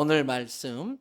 오늘 말씀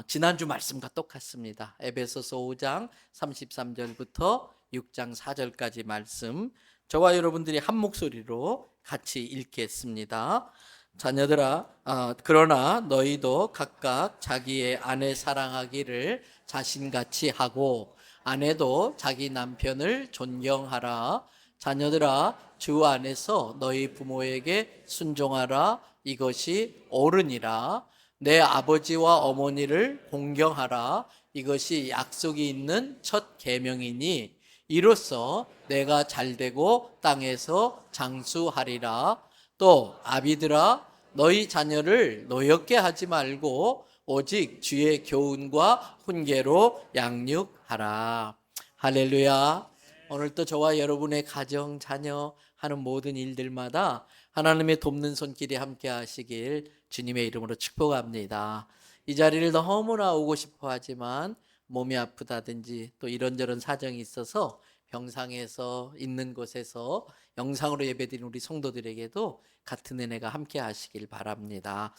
지난주 말씀과 똑같습니다. 에베소서 5장 33절부터 6장 4절까지 말씀, 저와 여러분들이 한 목소리로 같이 읽겠습니다. 자녀들아, 그러나 너희도 각각 자기의 아내 사랑하기를 자신같이 하고 아내도 자기 남편을 존경하라. 자녀들아, 주 안에서 너희 부모에게 순종하라. 이것이 옳으니라. 내 아버지와 어머니를 공경하라. 이것이 약속이 있는 첫 계명이니 이로써 내가 잘되고 땅에서 장수하리라. 또 아비들아, 너희 자녀를 노엽게 하지 말고 오직 주의 교훈과 훈계로 양육하라. 할렐루야. 오늘도 저와 여러분의 가정, 자녀 하는 모든 일들마다 하나님의 돕는 손길이 함께 하시길 주님의 이름으로 축복합니다. 이 자리를 너무나 오고 싶어 하지만 몸이 아프다든지 또 이런저런 사정이 있어서 병상에서 있는 곳에서 영상으로 예배드리는 우리 성도들에게도 같은 은혜가 함께 하시길 바랍니다.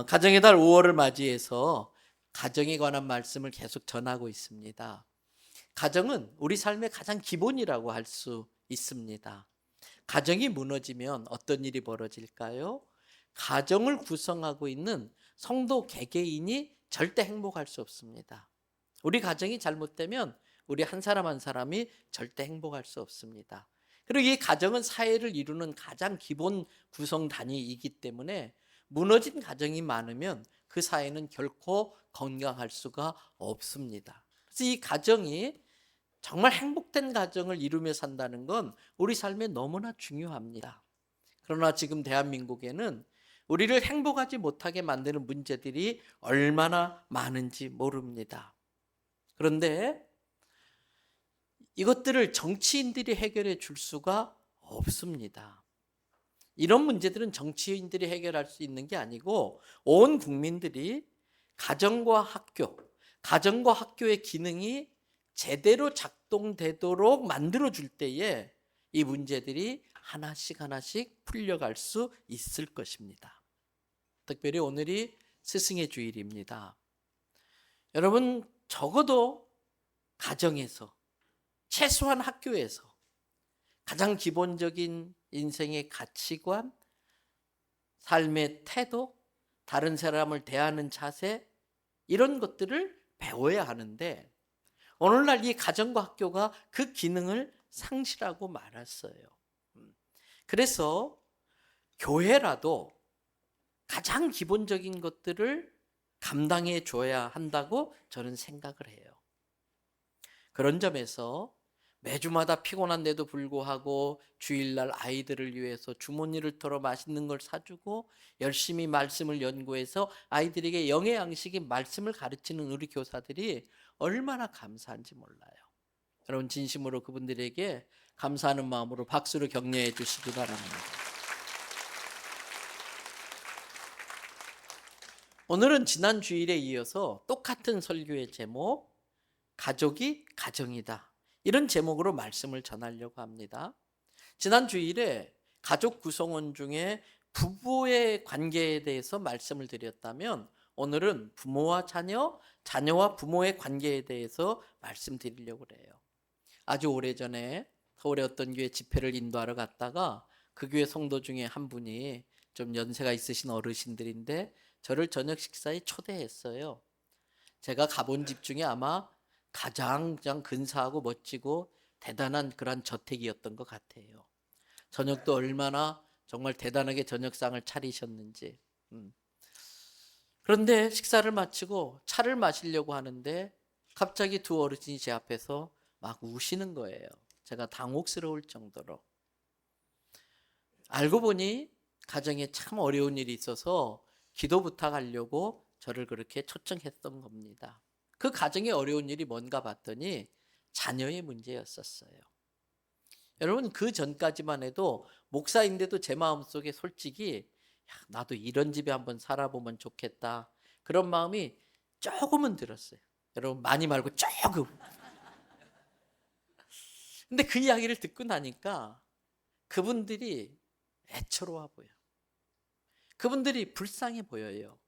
가정의 달 5월을 맞이해서 가정에 관한 말씀을 계속 전하고 있습니다. 가정은 우리 삶의 가장 기본이라고 할 수 있습니다. 가정이 무너지면 어떤 일이 벌어질까요? 가정을 구성하고 있는 성도 개개인이 절대 행복할 수 없습니다. 우리 가정이 잘못되면 우리 한 사람 한 사람이 절대 행복할 수 없습니다. 그리고 이 가정은 사회를 이루는 가장 기본 구성 단위이기 때문에 무너진 가정이 많으면 그 사회는 결코 건강할 수가 없습니다. 그래서 이 가정이 정말 행복된 가정을 이루며 산다는 건 우리 삶에 너무나 중요합니다. 그러나 지금 대한민국에는 우리를 행복하지 못하게 만드는 문제들이 얼마나 많은지 모릅니다. 그런데 이것들을 정치인들이 해결해 줄 수가 없습니다. 이런 문제들은 정치인들이 해결할 수 있는 게 아니고 온 국민들이 가정과 학교의 기능이 제대로 작동되도록 만들어줄 때에 이 문제들이 하나씩 풀려갈 수 있을 것입니다. 특별히 오늘이 스승의 주일입니다. 여러분, 적어도 가정에서, 최소한 학교에서 가장 기본적인 인생의 가치관, 삶의 태도, 다른 사람을 대하는 자세, 이런 것들을 배워야 하는데 오늘날 이 가정과 학교가 그 기능을 상실하고 말았어요. 그래서 교회라도 가장 기본적인 것들을 감당해 줘야 한다고 저는 생각을 해요. 그런 점에서 매주마다 피곤한데도 불구하고 주일날 아이들을 위해서 주머니를 털어 맛있는 걸 사주고 열심히 말씀을 연구해서 아이들에게 영의 양식인 말씀을 가르치는 우리 교사들이 얼마나 감사한지 몰라요. 여러분, 진심으로 그분들에게 감사하는 마음으로 박수로 격려해 주시기 바랍니다. 오늘은 지난 주일에 이어서 똑같은 설교의 제목, 가족이 가정이다, 이런 제목으로 말씀을 전하려고 합니다. 지난 주일에 가족 구성원 중에 부부의 관계에 대해서 말씀을 드렸다면 오늘은 부모와 자녀, 자녀와 부모의 관계에 대해서 말씀드리려고 해요. 아주 오래전에 서울의 어떤 교회 집회를 인도하러 갔다가 그 교회 성도 중에 한 분이 좀 연세가 있으신 어르신들인데 저를 저녁 식사에 초대했어요. 제가 가본 집 중에 아마 가장 근사하고 멋지고 대단한 그런 저택이었던 것 같아요. 저녁도 얼마나 정말 대단하게 저녁상을 차리셨는지. 그런데 식사를 마치고 차를 마시려고 하는데 갑자기 두 어르신이 제 앞에서 막 우시는 거예요. 제가 당혹스러울 정도로. 알고 보니 가정에 참 어려운 일이 있어서 기도 부탁하려고 저를 그렇게 초청했던 겁니다. 그 가정의 어려운 일이 뭔가 봤더니 자녀의 문제였었어요. 여러분, 그 전까지만 해도 목사인데도 제 마음속에 솔직히 나도 이런 집에 한번 살아보면 좋겠다, 그런 마음이 조금은 들었어요. 여러분, 많이 말고 조금. 근데 그 이야기를 듣고 나니까 그분들이 애처로워 보여요. 그분들이 불쌍해 보여요.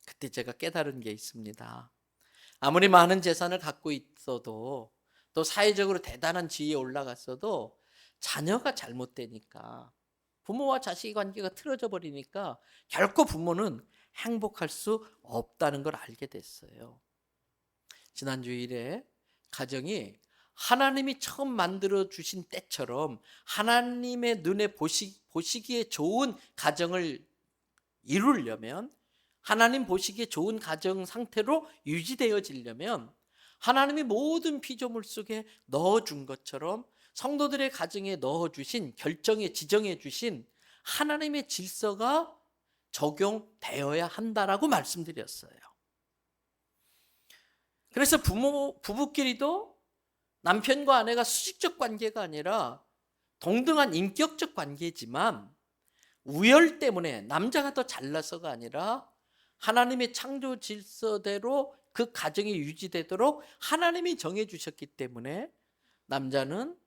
그때 제가 깨달은 게 있습니다. 아무리 많은 재산을 갖고 있어도 또 사회적으로 대단한 지위에 올라갔어도 자녀가 잘못되니까 부모와 자식의 관계가 틀어져 버리니까 결코 부모는 행복할 수 없다는 걸 알게 됐어요. 지난 주일에 가정이 하나님이 처음 만들어 주신 때처럼 하나님의 눈에 보시기에 좋은 가정을 이루려면, 하나님 보시기에 좋은 가정 상태로 유지되어지려면 하나님이 모든 피조물 속에 넣어준 것처럼 성도들의 가정에 넣어주신, 결정에 지정해 주신 하나님의 질서가 적용되어야 한다라고 말씀드렸어요. 그래서 부부끼리도 남편과 아내가 수직적 관계가 아니라 동등한 인격적 관계지만 우열 때문에 남자가 더 잘나서가 아니라 하나님의 창조 질서대로 그 가정이 유지되도록 하나님이 정해 주셨기 때문에 남자는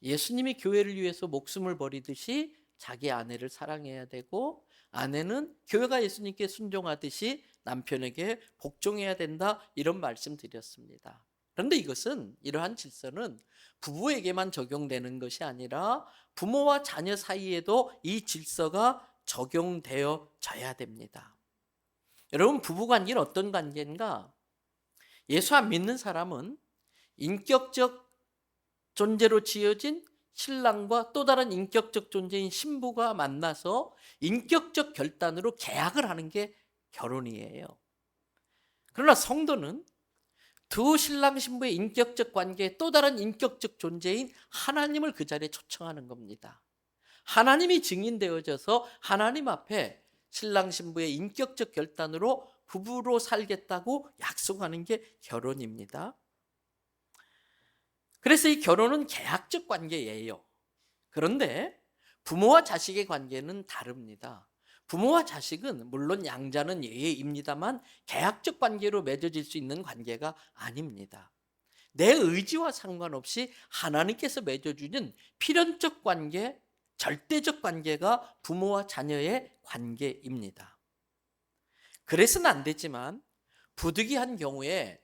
예수님이 교회를 위해서 목숨을 버리듯이 자기 아내를 사랑해야 되고, 아내는 교회가 예수님께 순종하듯이 남편에게 복종해야 된다, 이런 말씀 드렸습니다. 그런데 이러한 질서는 부부에게만 적용되는 것이 아니라 부모와 자녀 사이에도 이 질서가 적용되어져야 됩니다. 여러분, 부부관계는 어떤 관계인가? 예수 안 믿는 사람은 인격적 존재로 지어진 신랑과 또 다른 인격적 존재인 신부가 만나서 인격적 결단으로 계약을 하는 게 결혼이에요. 그러나 성도는 두 신랑 신부의 인격적 관계에 또 다른 인격적 존재인 하나님을 그 자리에 초청하는 겁니다. 하나님이 증인되어져서 하나님 앞에 신랑 신부의 인격적 결단으로 부부로 살겠다고 약속하는 게 결혼입니다. 그래서 이 결혼은 계약적 관계예요. 그런데 부모와 자식의 관계는 다릅니다. 부모와 자식은 물론 양자는 예입니다만 계약적 관계로 맺어질 수 있는 관계가 아닙니다. 내 의지와 상관없이 하나님께서 맺어주는 필연적 관계, 절대적 관계가 부모와 자녀의 관계입니다. 그래서는 안 되지만 부득이한 경우에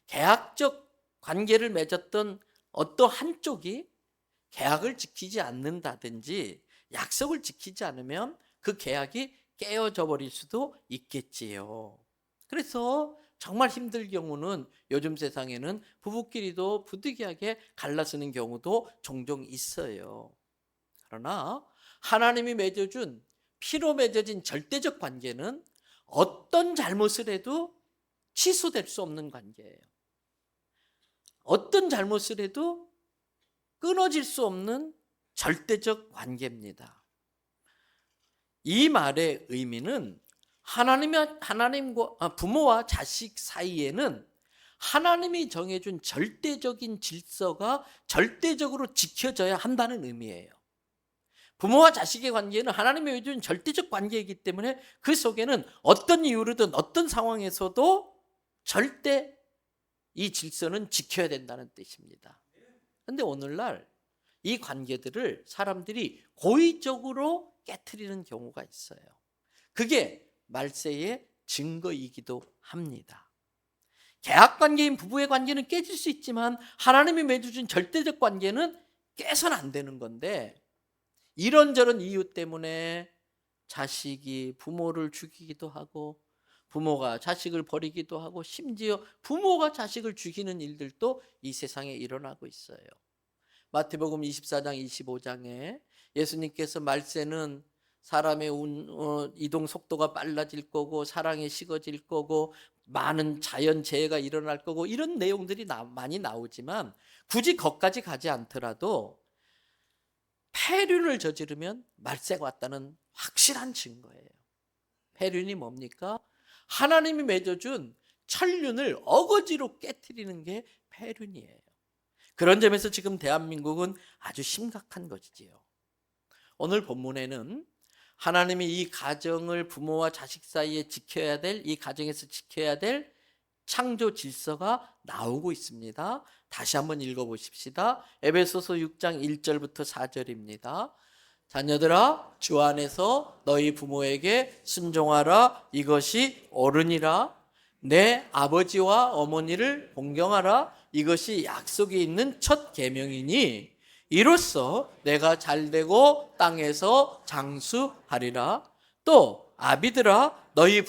계약적 관계를 맺었던 어떤 한쪽이 계약을 지키지 않는다든지 약속을 지키지 않으면 그 계약이 깨어져 버릴 수도 있겠지요. 그래서 정말 힘들 경우는 요즘 세상에는 부부끼리도 부득이하게 갈라서는 경우도 종종 있어요. 그러나 하나님이 맺어준, 피로 맺어진 절대적 관계는 어떤 잘못을 해도 취소될 수 없는 관계예요. 어떤 잘못을 해도 끊어질 수 없는 절대적 관계입니다. 이 말의 의미는 하나님과 부모와 자식 사이에는 하나님이 정해준 절대적인 질서가 절대적으로 지켜져야 한다는 의미예요. 부모와 자식의 관계는 하나님이 정해준 절대적 관계이기 때문에 그 속에는 어떤 이유로든 어떤 상황에서도 절대 이 질서는 지켜야 된다는 뜻입니다. 그런데 오늘날 이 관계들을 사람들이 고의적으로 깨트리는 경우가 있어요. 그게 말세의 증거이기도 합니다. 계약관계인 부부의 관계는 깨질 수 있지만 하나님이 맺어준 절대적 관계는 깨서는 안 되는 건데, 이런저런 이유 때문에 자식이 부모를 죽이기도 하고 부모가 자식을 버리기도 하고 심지어 부모가 자식을 죽이는 일들도 이 세상에 일어나고 있어요. 마태복음 24장 25장에 예수님께서 말세는 사람의 이동 속도가 빨라질 거고 사랑이 식어질 거고 많은 자연재해가 일어날 거고 이런 내용들이 많이 나오지만 굳이 거기까지 가지 않더라도 폐륜을 저지르면 말세가 왔다는 확실한 증거예요. 폐륜이 뭡니까? 하나님이 맺어준 천륜을 어거지로 깨트리는 게 폐륜이에요. 그런 점에서 지금 대한민국은 아주 심각한 것이지요. 오늘 본문에는 하나님이 이 가정을 부모와 자식 사이에 지켜야 될, 이 가정에서 지켜야 될 창조 질서가 나오고 있습니다. 다시 한번 읽어보십시다. 에베소서 6장 1절부터 4절입니다. 자녀들아 주 안에서 너희 부모에게 순종하라. 이것이 옳으니라. 내 아버지와 어머니를 공경하라. 이것이 약속이 있는 첫 계명이니 이로써 내가 잘되고 땅에서 장수하리라. 또 아비들아 너희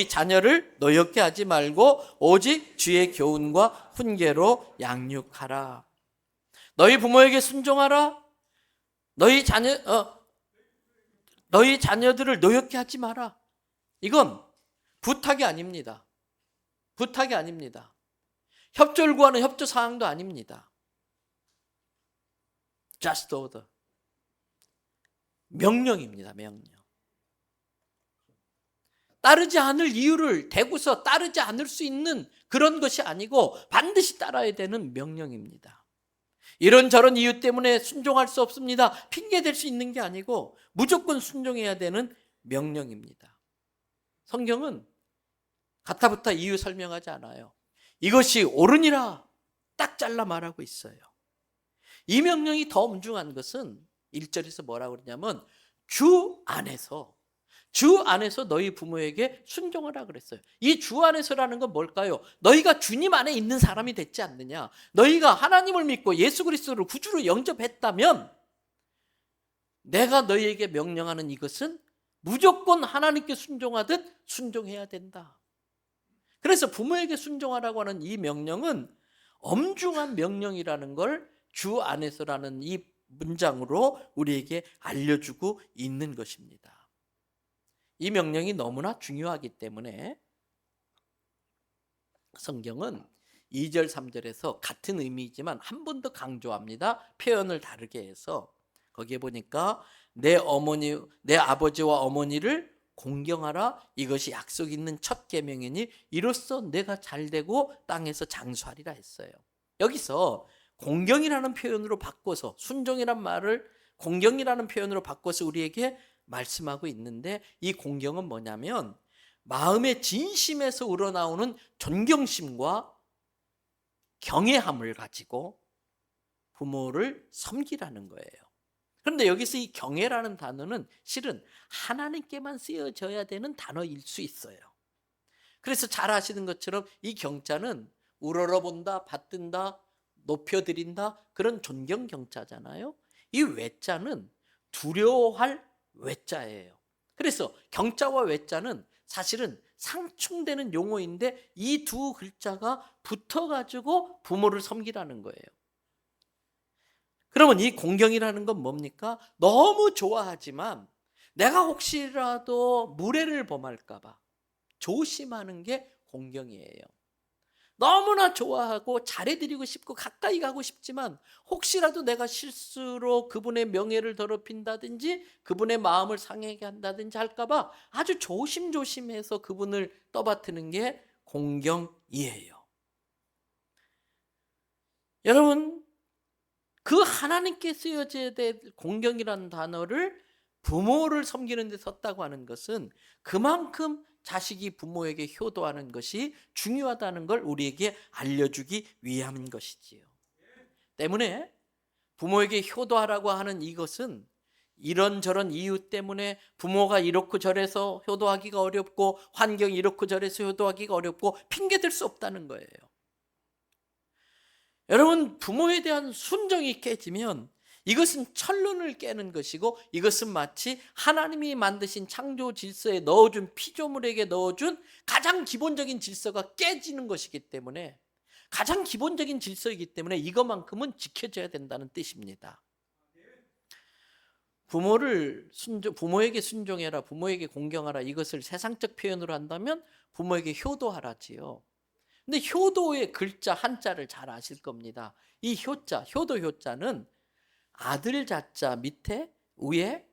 자녀를 노엽게 하지 말고 오직 주의 교훈과 훈계로 양육하라. 너희 부모에게 순종하라. 너희 자녀들을 노엽게 하지 마라. 이건 부탁이 아닙니다. 부탁이 아닙니다. 협조를 구하는 협조 사항도 아닙니다. Just order. 명령입니다. 명령. 따르지 않을 이유를 대고서 따르지 않을 수 있는 그런 것이 아니고 반드시 따라야 되는 명령입니다. 이런저런 이유 때문에 순종할 수 없습니다. 핑계 댈 수 있는 게 아니고 무조건 순종해야 되는 명령입니다. 성경은 가타부타 이유 설명하지 않아요. 이것이 옳으니라 딱 잘라 말하고 있어요. 이 명령이 더 엄중한 것은 1절에서 뭐라고 그러냐면 주 안에서 너희 부모에게 순종하라 그랬어요. 이 주 안에서라는 건 뭘까요? 너희가 주님 안에 있는 사람이 됐지 않느냐. 너희가 하나님을 믿고 예수 그리스도를 구주로 영접했다면 내가 너희에게 명령하는 이것은 무조건 하나님께 순종하듯 순종해야 된다. 그래서 부모에게 순종하라고 하는 이 명령은 엄중한 명령이라는 걸 주 안에서라는 이 문장으로 우리에게 알려주고 있는 것입니다. 이 명령이 너무나 중요하기 때문에 성경은 2절, 3절에서 같은 의미이지만 한 번 더 강조합니다. 표현을 다르게 해서 거기에 보니까 내 아버지와 어머니를 공경하라. 이것이 약속 있는 첫 계명이니 이로써 내가 잘되고 땅에서 장수하리라 했어요. 여기서 공경이라는 표현으로 바꿔서 순종이란 말을 공경이라는 표현으로 바꿔서 우리에게 말씀하고 있는데 이 공경은 뭐냐면 마음의 진심에서 우러나오는 존경심과 경외함을 가지고 부모를 섬기라는 거예요. 그런데 여기서 이 경외라는 단어는 실은 하나님께만 쓰여져야 되는 단어일 수 있어요. 그래서 잘 아시는 것처럼 이 경자는 우러러본다, 받든다, 높여드린다 그런 존경 경자잖아요. 이 외자는 두려워할 외자예요. 그래서 경자와 외자는 사실은 상충되는 용어인데 이 두 글자가 붙어가지고 부모를 섬기라는 거예요. 그러면 이 공경이라는 건 뭡니까? 너무 좋아하지만 내가 혹시라도 무례를 범할까 봐 조심하는 게 공경이에요. 너무나 좋아하고 잘해드리고 싶고 가까이 가고 싶지만 혹시라도 내가 실수로 그분의 명예를 더럽힌다든지 그분의 마음을 상하게 한다든지 할까 봐 아주 조심조심해서 그분을 떠받드는 게 공경이에요. 여러분, 그 하나님께 쓰여져야 될 공경이라는 단어를 부모를 섬기는 데 썼다고 하는 것은 그만큼 자식이 부모에게 효도하는 것이 중요하다는 걸 우리에게 알려주기 위함인 것이지요. 때문에 부모에게 효도하라고 하는 이것은 이런저런 이유 때문에 부모가 이렇고 저래서 효도하기가 어렵고 환경이 이렇고 저래서 효도하기가 어렵고 핑계댈 수 없다는 거예요. 여러분, 부모에 대한 순종이 깨지면 이것은 천륜을 깨는 것이고 이것은 마치 하나님이 만드신 창조 질서에 넣어준 피조물에게 넣어준 가장 기본적인 질서가 깨지는 것이기 때문에 가장 기본적인 질서이기 때문에 이것만큼은 지켜져야 된다는 뜻입니다. 부모에게 순종해라, 부모에게 공경하라 이것을 세상적 표현으로 한다면 부모에게 효도하라지요. 근데 효도의 글자 한자를 잘 아실 겁니다. 이 효도 효자는 아들 자자 밑에 위에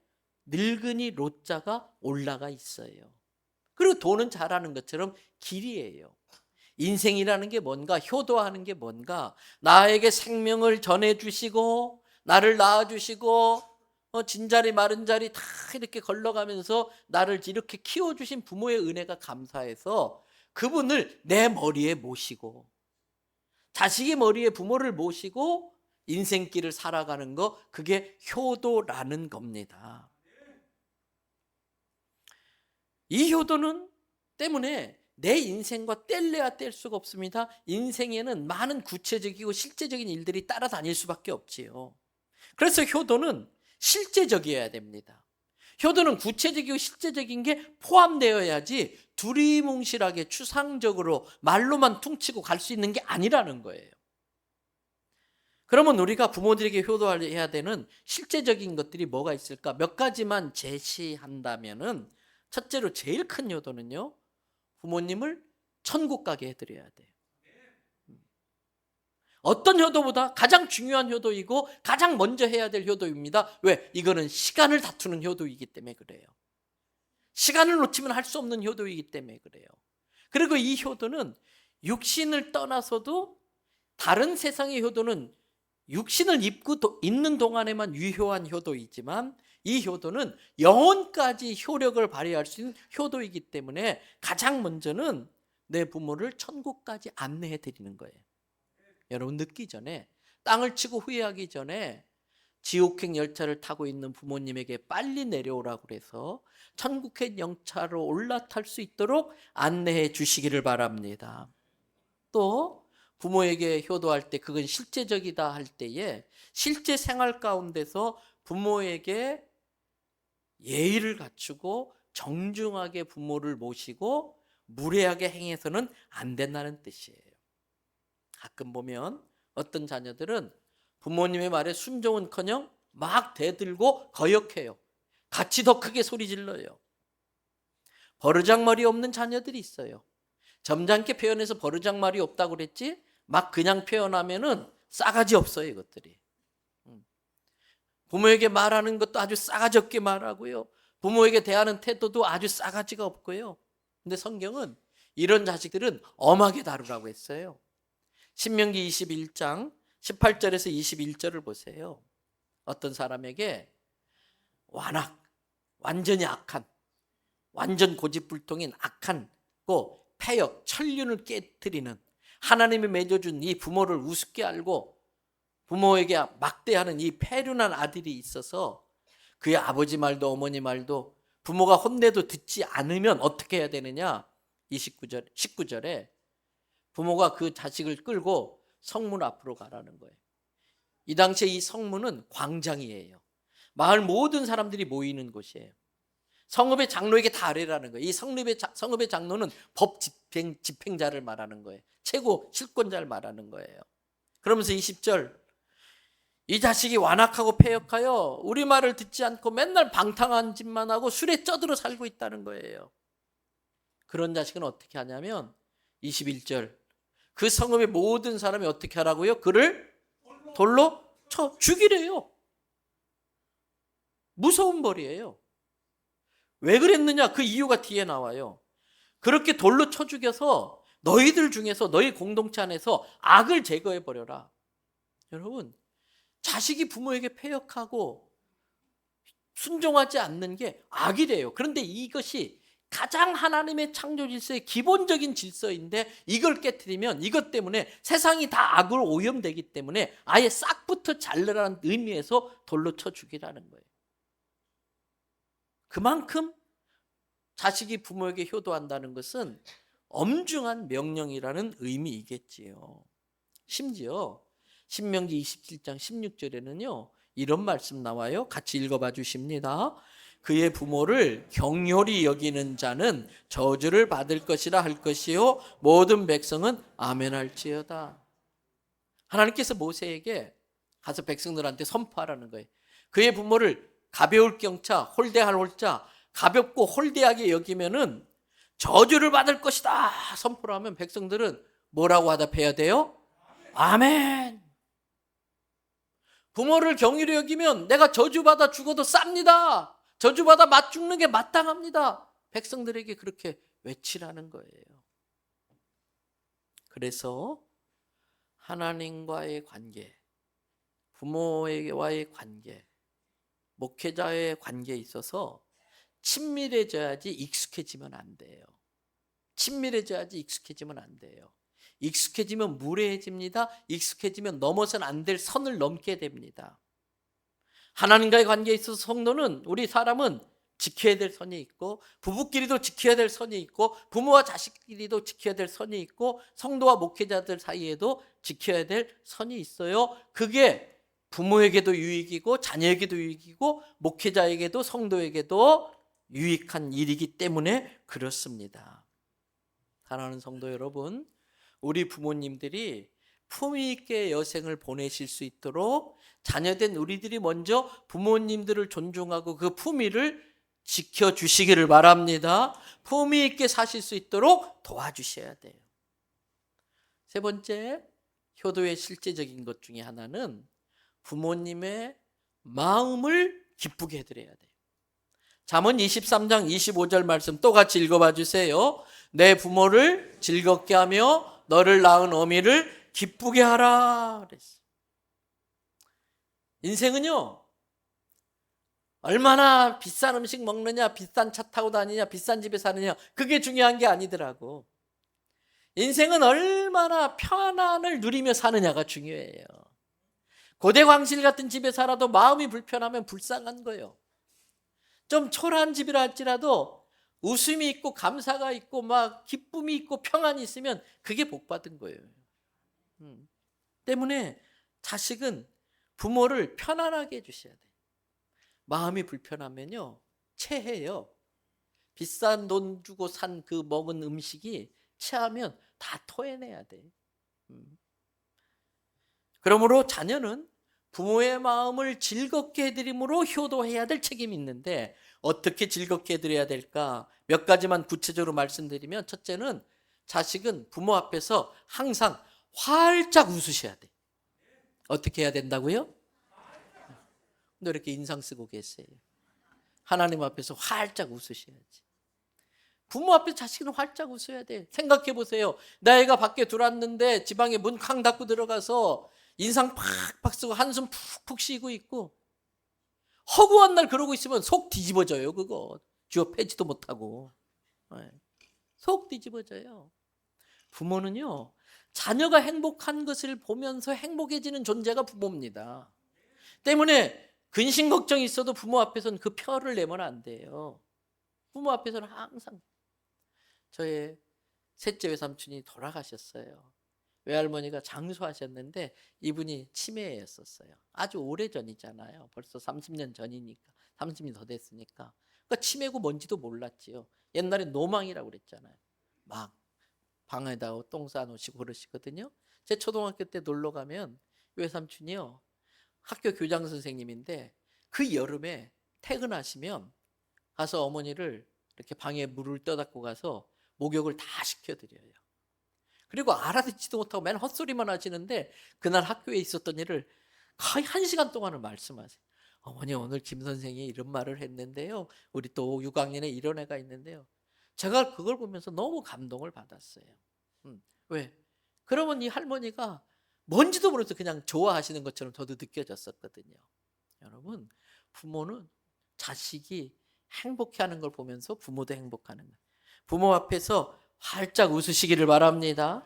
늙은이 로자가 올라가 있어요. 그리고 도는 잘 아는 것처럼 길이에요. 인생이라는 게 뭔가, 효도하는 게 뭔가, 나에게 생명을 전해주시고 나를 낳아주시고 진자리 마른 자리 다 이렇게 걸러가면서 나를 이렇게 키워주신 부모의 은혜가 감사해서 그분을 내 머리에 모시고 자식의 머리에 부모를 모시고 인생길을 살아가는 거, 그게 효도라는 겁니다. 이 효도는 때문에 내 인생과 뗄래야 뗄 수가 없습니다. 인생에는 많은 구체적이고 실제적인 일들이 따라다닐 수밖에 없지요. 그래서 효도는 실제적이어야 됩니다. 효도는 구체적이고 실제적인 게 포함되어야지 두리뭉실하게 추상적으로 말로만 퉁치고 갈 수 있는 게 아니라는 거예요. 그러면 우리가 부모들에게 효도해야 되는 실제적인 것들이 뭐가 있을까? 몇 가지만 제시한다면은, 첫째로 제일 큰 효도는요, 부모님을 천국 가게 해드려야 돼요. 어떤 효도보다 가장 중요한 효도이고 가장 먼저 해야 될 효도입니다. 왜? 이거는 시간을 다투는 효도이기 때문에 그래요. 시간을 놓치면 할 수 없는 효도이기 때문에 그래요. 그리고 이 효도는 육신을 떠나서도, 다른 세상의 효도는 육신을 입고 있는 동안에만 유효한 효도이지만, 이 효도는 영혼까지 효력을 발휘할 수 있는 효도이기 때문에 가장 먼저는 내 부모를 천국까지 안내해 드리는 거예요. 여러분, 늦기 전에, 땅을 치고 후회하기 전에 지옥행 열차를 타고 있는 부모님에게 빨리 내려오라고 그래서 천국행 열차로 올라탈 수 있도록 안내해 주시기를 바랍니다. 또 부모에게 효도할 때, 그건 실제적이다 할 때에 실제 생활 가운데서 부모에게 예의를 갖추고 정중하게 부모를 모시고 무례하게 행해서는 안 된다는 뜻이에요. 가끔 보면 어떤 자녀들은 부모님의 말에 순종은커녕 막 대들고 거역해요. 같이 더 크게 소리 질러요. 버르장머리 없는 자녀들이 있어요. 점잖게 표현해서 버르장머리 없다고 그랬지, 막 그냥 표현하면은 싸가지 없어요, 이것들이. 부모에게 말하는 것도 아주 싸가지 없게 말하고요. 부모에게 대하는 태도도 아주 싸가지가 없고요. 근데 성경은 이런 자식들은 엄하게 다루라고 했어요. 신명기 21장 18절에서 21절을 보세요. 어떤 사람에게 완전히 악한, 완전 고집불통인 악한 폐역, 천륜을 깨뜨리는, 하나님이 맺어준 이 부모를 우습게 알고 부모에게 막대하는 이 패륜한 아들이 있어서 그의 아버지 말도 어머니 말도 부모가 혼내도 듣지 않으면 어떻게 해야 되느냐? 19절에 부모가 그 자식을 끌고 성문 앞으로 가라는 거예요. 이 당시에 이 성문은 광장이에요. 마을 모든 사람들이 모이는 곳이에요. 성읍의 장로에게 다 아뢰라는 거예요. 이 성읍의 장로는 법 집행자를 말하는 거예요. 최고 실권자를 말하는 거예요. 그러면서 20절, 이 자식이 완악하고 패역하여 우리 말을 듣지 않고 맨날 방탕한 짓만 하고 술에 쩌들어 살고 있다는 거예요. 그런 자식은 어떻게 하냐면 21절, 그 성읍의 모든 사람이 어떻게 하라고요? 그를 돌로 쳐 죽이래요. 무서운 벌이에요. 왜 그랬느냐? 그 이유가 뒤에 나와요. 그렇게 돌로 쳐 죽여서 너희들 중에서, 너희 공동체 안에서 악을 제거해 버려라. 여러분, 자식이 부모에게 패역하고 순종하지 않는 게 악이래요. 그런데 이것이 가장 하나님의 창조 질서의 기본적인 질서인데, 이걸 깨트리면 이것 때문에 세상이 다 악으로 오염되기 때문에 아예 싹부터 잘라라는 의미에서 돌로 쳐 죽이라는 거예요. 그만큼 자식이 부모에게 효도한다는 것은 엄중한 명령이라는 의미이겠지요. 심지어 신명기 27장 16절에는요 이런 말씀 나와요. 같이 읽어봐 주십니다. 그의 부모를 경홀히 여기는 자는 저주를 받을 것이라 할 것이요 모든 백성은 아멘 할지어다. 하나님께서 모세에게 가서 백성들한테 선포하라는 거예요. 그의 부모를 가벼울 경차, 홀대할 홀자, 가볍고 홀대하게 여기면은 저주를 받을 것이다 선포를 하면 백성들은 뭐라고 화답해야 돼요? 아멘. 부모를 경휼히 여기면 내가 저주받아 죽어도 쌉니다. 저주받아 맞 죽는 게 마땅합니다. 백성들에게 그렇게 외치라는 거예요. 그래서 하나님과의 관계, 부모와의 관계, 목회자의 관계에 있어서 친밀해져야지 익숙해지면 안 돼요. 친밀해져야지 익숙해지면 안 돼요. 익숙해지면 무례해집니다. 익숙해지면 넘어서는 안 될 선을 넘게 됩니다. 하나님과의 관계에 있어서 성도는, 우리 사람은 지켜야 될 선이 있고, 부부끼리도 지켜야 될 선이 있고, 부모와 자식끼리도 지켜야 될 선이 있고, 성도와 목회자들 사이에도 지켜야 될 선이 있어요. 그게 부모에게도 유익이고 자녀에게도 유익이고 목회자에게도 성도에게도 유익한 일이기 때문에 그렇습니다. 사랑하는 성도 여러분, 우리 부모님들이 품위 있게 여생을 보내실 수 있도록 자녀된 우리들이 먼저 부모님들을 존중하고 그 품위를 지켜주시기를 바랍니다. 품위 있게 사실 수 있도록 도와주셔야 돼요. 세 번째, 효도의 실제적인 것 중에 하나는 부모님의 마음을 기쁘게 해드려야 돼요. 잠언 23장 25절 말씀 또 같이 읽어봐 주세요. 내 부모를 즐겁게 하며 너를 낳은 어미를 기쁘게 하라 그랬어요. 인생은요, 얼마나 비싼 음식 먹느냐, 비싼 차 타고 다니냐, 비싼 집에 사느냐, 그게 중요한 게 아니더라고. 인생은 얼마나 편안을 누리며 사느냐가 중요해요. 고대 황실 같은 집에 살아도 마음이 불편하면 불쌍한 거예요. 좀 초라한 집이라 할지라도 웃음이 있고 감사가 있고 막 기쁨이 있고 평안이 있으면 그게 복받은 거예요. 때문에 자식은 부모를 편안하게 해주셔야 돼요. 마음이 불편하면요, 체해요. 비싼 돈 주고 산 그 먹은 음식이 체하면 다 토해내야 돼. 그러므로 자녀는 부모의 마음을 즐겁게 해드림으로 효도해야 될 책임이 있는데, 어떻게 즐겁게 해드려야 될까? 몇 가지만 구체적으로 말씀드리면, 첫째는 자식은 부모 앞에서 항상 활짝 웃으셔야 돼. 어떻게 해야 된다고요? 근데 이렇게 인상 쓰고 계세요. 하나님 앞에서 활짝 웃으셔야지. 부모 앞에 자식은 활짝 웃어야 돼. 생각해 보세요. 내 애가 밖에 들어왔는데 지방에 문 쾅 닫고 들어가서 인상 팍팍 쓰고 한숨 푹푹 쉬고 있고, 허구한 날 그러고 있으면 속 뒤집어져요. 그거 쥐어 패지도 못하고 속 뒤집어져요. 부모는요, 자녀가 행복한 것을 보면서 행복해지는 존재가 부모입니다. 때문에 근심 걱정이 있어도 부모 앞에서는 그 펴를 내면 안 돼요. 부모 앞에서는 항상. 저의 셋째 외삼촌이 돌아가셨어요. 외할머니가 장수하셨는데 이분이 치매였었어요. 아주 오래전이잖아요. 벌써 30년 전이니까. 30년 더 됐으니까. 그러니까 치매고 뭔지도 몰랐지요. 옛날에 노망이라고 그랬잖아요. 막 방에다 똥 싸놓으시고 그러시거든요. 제 초등학교 때 놀러 가면 외삼촌이요, 학교 교장 선생님인데 그 여름에 퇴근하시면 가서 어머니를 이렇게 방에 물을 떠닫고 가서 목욕을 다 시켜드려요. 그리고 알아듣지도 못하고 맨 헛소리만 하시는데 그날 학교에 있었던 일을 거의 1시간 동안을 말씀하세요. 어머니, 오늘 김 선생이 이런 말을 했는데요, 우리 또 6학년에 이런 애가 있는데요. 제가 그걸 보면서 너무 감동을 받았어요. 왜? 그러면 이 할머니가 뭔지도 모르면서 그냥 좋아하시는 것처럼 저도 느껴졌었거든요. 여러분, 부모는 자식이 행복해하는 걸 보면서 부모도 행복하는 거예요. 부모 앞에서 활짝 웃으시기를 바랍니다.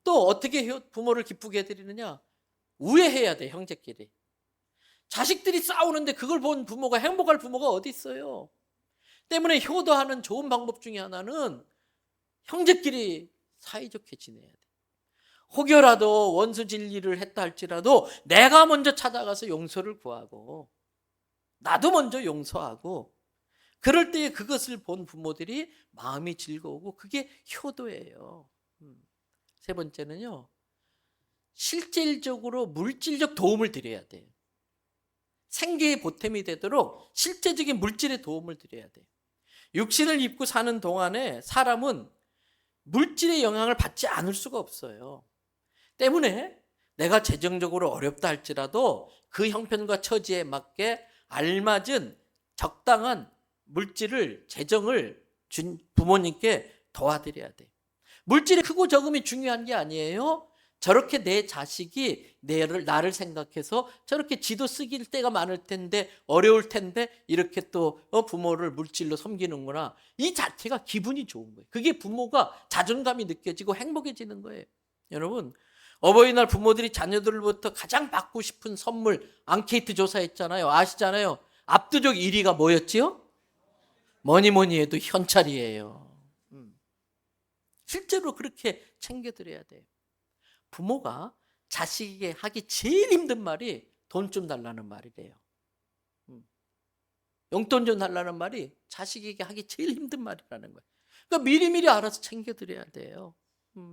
또 어떻게 부모를 기쁘게 해드리느냐? 우애해야 돼, 형제끼리. 자식들이 싸우는데 그걸 본 부모가 행복할 부모가 어디 있어요? 때문에 효도하는 좋은 방법 중에 하나는 형제끼리 사이좋게 지내야 돼. 혹여라도 원수 진리를 했다 할지라도 내가 먼저 찾아가서 용서를 구하고 나도 먼저 용서하고, 그럴 때에 그것을 본 부모들이 마음이 즐거우고 그게 효도예요. 세 번째는요, 실질적으로 물질적 도움을 드려야 돼요. 생계의 보탬이 되도록 실제적인 물질의 도움을 드려야 돼요. 육신을 입고 사는 동안에 사람은 물질의 영향을 받지 않을 수가 없어요. 때문에 내가 재정적으로 어렵다 할지라도 그 형편과 처지에 맞게 알맞은 적당한 물질을, 재정을 부모님께 도와드려야 돼요. 물질이 크고 적음이 중요한 게 아니에요. 저렇게 내 자식이 나를 생각해서 저렇게 지도 쓰길 때가 많을 텐데, 어려울 텐데 이렇게 또 부모를 물질로 섬기는구나. 이 자체가 기분이 좋은 거예요. 그게 부모가 자존감이 느껴지고 행복해지는 거예요. 여러분, 어버이날 부모들이 자녀들로부터 가장 받고 싶은 선물 앙케이트 조사했잖아요. 아시잖아요. 압도적 1위가 뭐였지요? 뭐니 해도 현찰이에요. 실제로 그렇게 챙겨드려야 돼요. 부모가 자식에게 하기 제일 힘든 말이 돈 좀 달라는 말이래요. 용돈 좀 달라는 말이 자식에게 하기 제일 힘든 말이라는 거예요. 그러니까 미리미리 알아서 챙겨드려야 돼요.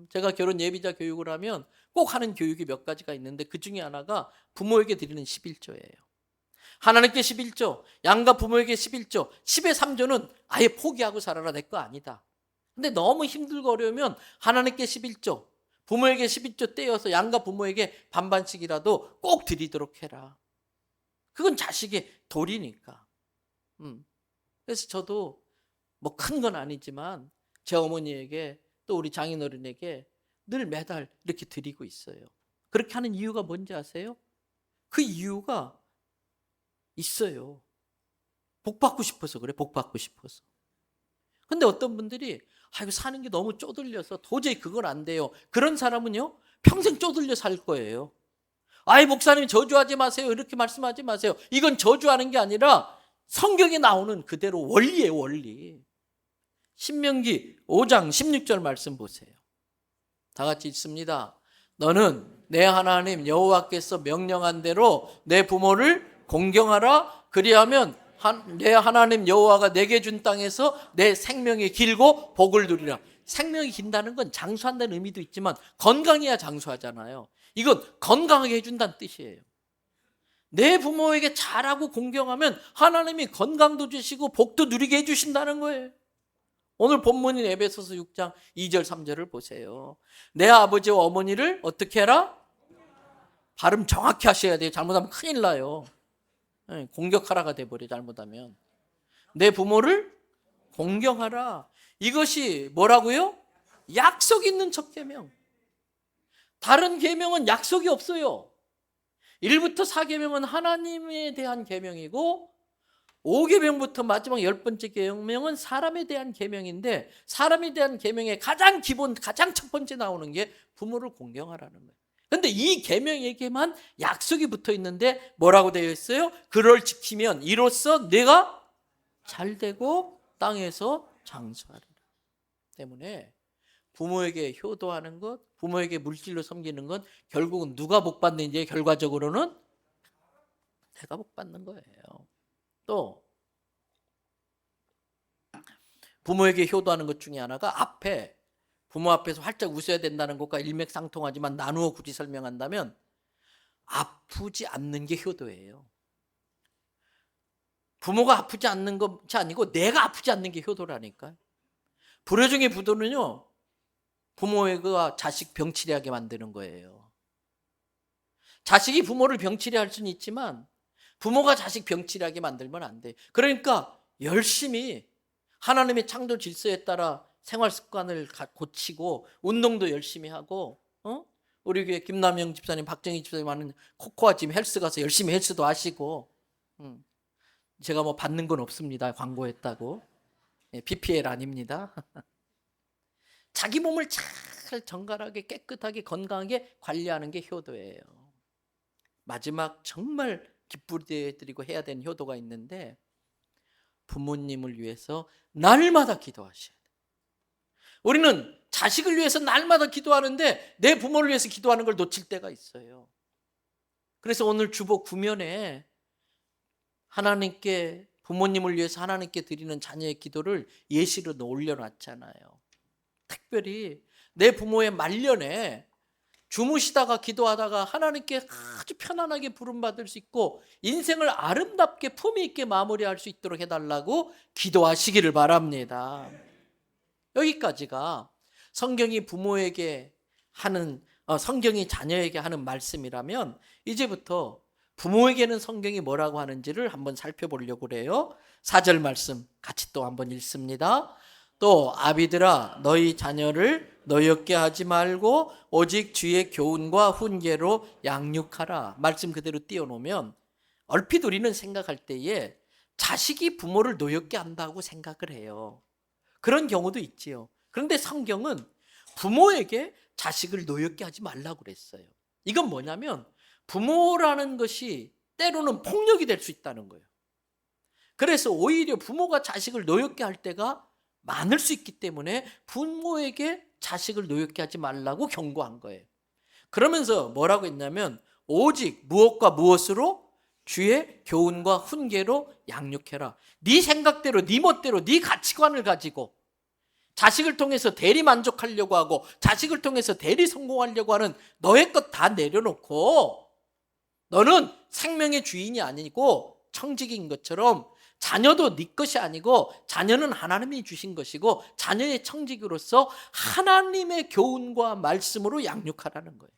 제가 결혼 예비자 교육을 하면 꼭 하는 교육이 몇 가지가 있는데 그 중에 하나가 부모에게 드리는 11조예요. 하나님께 11조, 양가 부모에게 11조, 10의 3조는 아예 포기하고 살아라, 내 거 아니다. 근데 너무 힘들고 어려우면 하나님께 11조, 부모에게 11조 떼어서 양가 부모에게 반반씩이라도 꼭 드리도록 해라. 그건 자식의 도리니까. 그래서 저도 뭐 큰 건 아니지만 제 어머니에게 또 우리 장인어른에게 늘 매달 이렇게 드리고 있어요. 그렇게 하는 이유가 뭔지 아세요? 그 이유가 있어요. 복 받고 싶어서 그래, 복 받고 싶어서. 근데 어떤 분들이 이거 사는 게 너무 쪼들려서 도저히 그건 안 돼요. 그런 사람은요, 평생 쪼들려 살 거예요. 목사님 저주하지 마세요, 이렇게 말씀하지 마세요. 이건 저주하는 게 아니라 성경에 나오는 그대로 원리예요, 원리. 신명기 5장 16절 말씀 보세요. 다 같이 읽습니다. 너는 내 하나님 여호와께서 명령한 대로 내 부모를 공경하라. 그리하면 내 하나님 여호와가 내게 준 땅에서 내 생명이 길고 복을 누리라. 생명이 긴다는 건 장수한다는 의미도 있지만 건강해야 장수하잖아요. 이건 건강하게 해준다는 뜻이에요. 내 부모에게 잘하고 공경하면 하나님이 건강도 주시고 복도 누리게 해주신다는 거예요. 오늘 본문인 에베소서 6장 2절 3절을 보세요. 내 아버지와 어머니를 어떻게 해라? 발음 정확히 하셔야 돼요. 잘못하면 큰일 나요. 공격하라가 돼버려, 잘못하면. 내 부모를 공경하라. 이것이 뭐라고요? 약속 있는 첫 계명. 다른 계명은 약속이 없어요. 1부터 4계명은 하나님에 대한 계명이고 5계명부터 마지막 10번째 계명은 사람에 대한 계명인데, 사람에 대한 계명의 가장 기본, 가장 첫 번째 나오는 게 부모를 공경하라는 거예요. 그런데 이 계명에게만 약속이 붙어 있는데 뭐라고 되어 있어요? 그를 지키면 이로써 내가 잘 되고 땅에서 장수하리라. 때문에 부모에게 효도하는 것, 부모에게 물질로 섬기는 건 결국은 누가 복 받는지 결과적으로는 내가 복 받는 거예요. 또 부모에게 효도하는 것 중에 하나가 부모 앞에서 활짝 웃어야 된다는 것과 일맥상통하지만 나누어 굳이 설명한다면 아프지 않는 게 효도예요. 부모가 아프지 않는 것이 아니고 내가 아프지 않는 게 효도라니까요. 불효중의 부도는요, 부모가 자식 병치레하게 만드는 거예요. 자식이 부모를 병치레 할 수는 있지만 부모가 자식 병치레하게 만들면 안 돼. 그러니까 열심히 하나님의 창조 질서에 따라 생활 습관을 고치고 운동도 열심히 하고, 우리 교회 김남영 집사님, 박정희 집사님 하는 코코아 짐 헬스 가서 열심히 헬스도 하시고, 제가 뭐 받는 건 없습니다. 광고했다고. PPL 아닙니다. 자기 몸을 잘 정갈하게 깨끗하게 건강하게 관리하는 게 효도예요. 마지막 정말 기쁘게 해야 되는 효도가 있는데, 부모님을 위해서 날마다 기도하셔야 돼요. 우리는 자식을 위해서 날마다 기도하는데 내 부모를 위해서 기도하는 걸 놓칠 때가 있어요. 그래서 오늘 주보 9면에 하나님께, 부모님을 위해서 하나님께 드리는 자녀의 기도를 예시로 올려놨잖아요. 특별히 내 부모의 말년에 주무시다가 기도하다가 하나님께 아주 편안하게 부름받을 수 있고 인생을 아름답게 품위 있게 마무리할 수 있도록 해달라고 기도하시기를 바랍니다. 여기까지가 성경이 부모에게 하는, 성경이 자녀에게 하는 말씀이라면 이제부터 부모에게는 성경이 뭐라고 하는지를 한번 살펴보려고 그래요. 4절 말씀 같이 또 한번 읽습니다. 또 아비들아 너희 자녀를 노엽게 하지 말고 오직 주의 교훈과 훈계로 양육하라. 말씀 그대로 띄워놓으면 얼핏 우리는 생각할 때에 자식이 부모를 노엽게 한다고 생각을 해요. 그런 경우도 있지요. 그런데 성경은 부모에게 자식을 노엽게 하지 말라고 그랬어요. 이건 뭐냐면 부모라는 것이 때로는 폭력이 될 수 있다는 거예요. 그래서 오히려 부모가 자식을 노엽게 할 때가 많을 수 있기 때문에 부모에게 자식을 노엽게 하지 말라고 경고한 거예요. 그러면서 뭐라고 했냐면 오직 무엇과 무엇으로? 주의 교훈과 훈계로 양육해라. 네 생각대로, 네 멋대로, 네 가치관을 가지고 자식을 통해서 대리 만족하려고 하고 자식을 통해서 대리 성공하려고 하는 너의 것 다 내려놓고 너는 생명의 주인이 아니고 청직인 것처럼 자녀도 네 것이 아니고 자녀는 하나님이 주신 것이고 자녀의 청직으로서 하나님의 교훈과 말씀으로 양육하라는 거예요.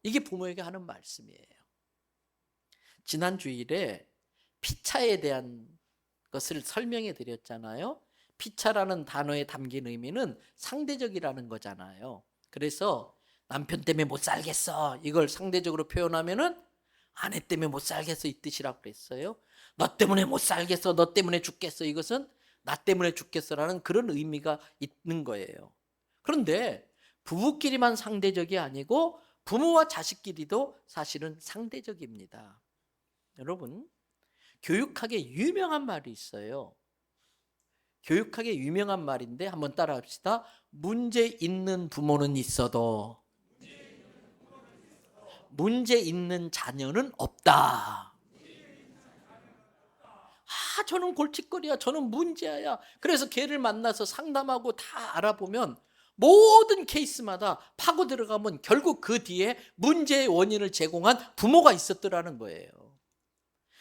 이게 부모에게 하는 말씀이에요. 지난 주일에 피차에 대한 것을 설명해 드렸잖아요. 피차라는 단어에 담긴 의미는 상대적이라는 거잖아요. 그래서 남편 때문에 못 살겠어 이걸 상대적으로 표현하면은 아내 때문에 못 살겠어 이 뜻이라고 그랬어요. 너 때문에 못 살겠어, 너 때문에 죽겠어, 이것은 나 때문에 죽겠어라는 그런 의미가 있는 거예요. 그런데 부부끼리만 상대적이 아니고 부모와 자식끼리도 사실은 상대적입니다. 여러분, 교육학에 유명한 말이 있어요. 교육학에 유명한 말인데 한번 따라합시다. 문제 있는 부모는 있어도 문제 있는 자녀는 없다. 저는 골칫거리야, 저는 문제야. 그래서 걔를 만나서 상담하고 다 알아보면 모든 케이스마다 파고 들어가면 결국 그 뒤에 문제의 원인을 제공한 부모가 있었더라는 거예요.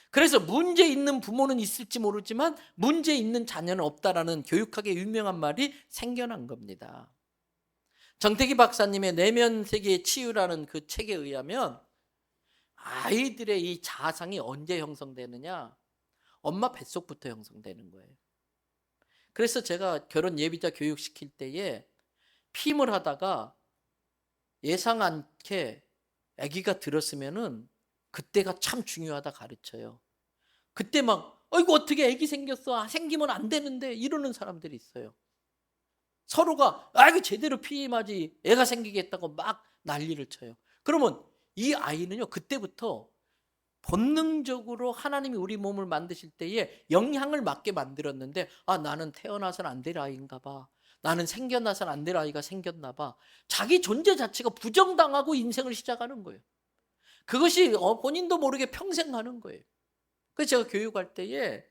그래서 문제 있는 부모는 있을지 모르지만 문제 있는 자녀는 없다라는 교육학의 유명한 말이 생겨난 겁니다. 정태기 박사님의 내면 세계의 치유라는 그 책에 의하면 아이들의 이 자아상이 언제 형성되느냐? 엄마 뱃속부터 형성되는 거예요. 그래서 제가 결혼 예비자 교육시킬 때에 피임을 하다가 예상 않게 아기가 들었으면은 그때가 참 중요하다 가르쳐요. 그때 막 이거 어떻게 아기 생겼어? 생기면 안 되는데 이러는 사람들이 있어요. 서로가 이거 제대로 피임하지 애가 생기겠다고 막 난리를 쳐요. 그러면 이 아이는요 그때부터 본능적으로 하나님이 우리 몸을 만드실 때에 영향을 맞게 만들었는데 나는 태어나서는 안 될 아이인가 봐. 나는 생겨나서는 안 될 아이가 생겼나 봐. 자기 존재 자체가 부정당하고 인생을 시작하는 거예요. 그것이 본인도 모르게 평생 가는 거예요. 그래서 제가 교육할 때에